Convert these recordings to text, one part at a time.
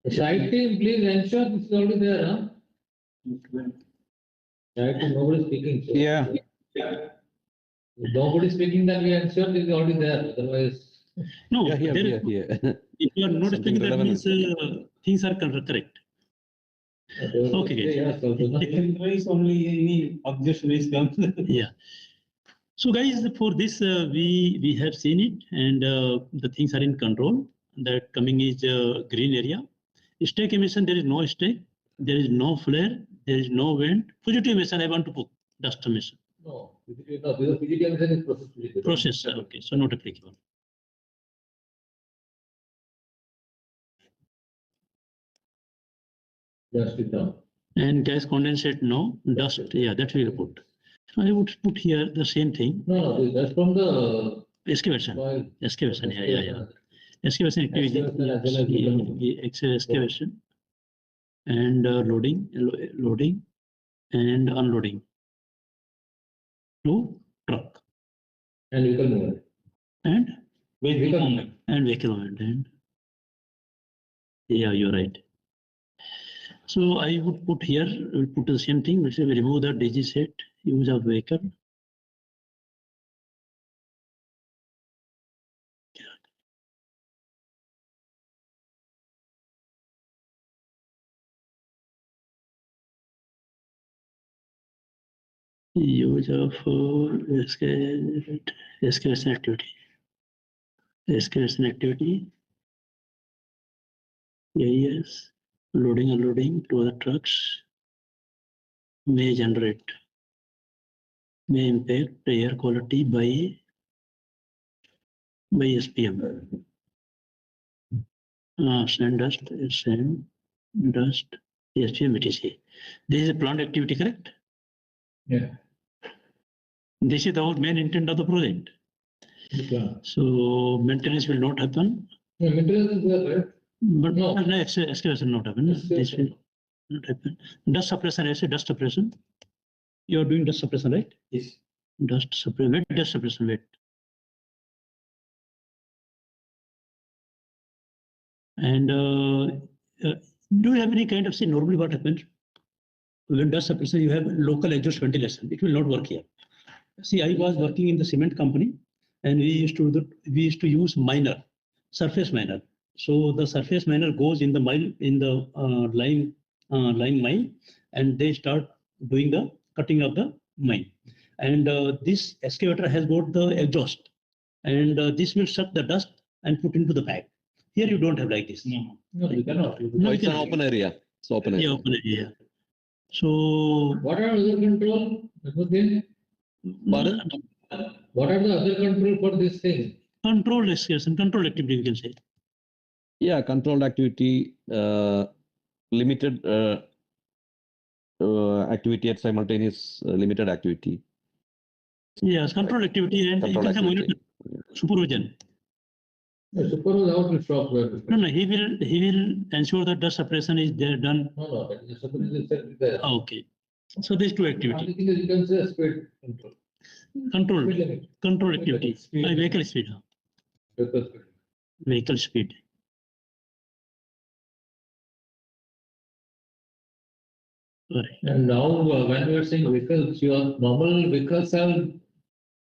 Side team, please ensure this is already there, huh? Side team, nobody speaking. So Yeah. if nobody speaking, then we ensure this is already there. Otherwise, No, Yeah, here, there here, is, here. if you are not Something speaking, that relevant. means things are correct. Okay, guys. yes, also, no? Otherwise, only any objection is comes. Yeah. So guys, for this we have seen it, and the things are in control. That coming is green area. Stack emission, there is no stack, there is no flare, there is no wind. Fugitive emission, I want to put dust emission. No, no, because PGT emission is process. Process, okay, so not applicable. Just it down. And gas condensate, no. Dust, yeah, that we will put. I would put here the same thing. No, that's from the Excavation, soil. excavation, yeah. Excavation activity, Excavation as well as excavation, and loading and unloading to truck And vehicle movement. and Vehicle movement. vehicle movement. And yeah, you're right. So I would put here, we'll put the same thing, which is remove the DG set, use of vehicle. Use of excavation activity. Excavation activity. Yes, loading, unloading to other trucks may impact the air quality by SPM. Sand dust, SPM, etc. This is a plant activity, correct? Yeah. This is our main intent of the project. Yeah. So maintenance will not happen. No, maintenance is there, right? But No. excavation not happen. This will not happen. Dust suppression, I say dust suppression. You are doing dust suppression, right? Yes. Dust suppression, wet dust suppression, wet. And do you have any kind of, say, normally what happens? When dust suppression, you have local exhaust ventilation. It will not work here. See, I was working in the cement company, and we used to use miner, surface miner. So the surface miner goes in the mine, in the lime mine, and they start doing the cutting of the mine. And this excavator has got the exhaust, and this will suck the dust and put into the bag. Here you don't have like this. No. No, you cannot. No, It's an open area. It's open area. Yeah, open area. So What are other control? Pardon? What are the other control for this thing? control excavation, control activity, we can say. Yeah, controlled activity, limited activity at simultaneous limited activity. Yes, control activity, and you Control can have activity. monitor, supervision. The supervisor how to stop where? No, he will ensure that the suppression is there done. No, that is the supervisor itself is there. Okay. So these two Only activity, thing is you can say speed control. control, Speed limit. control activity, Speed. vehicle speed, Vehicle speed. vehicle speed. Right. And now when we are saying vehicles, your normal vehicles are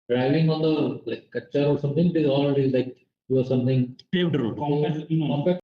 driving on the like Kachar or something, it is already like you have something Paved road. Compact, compact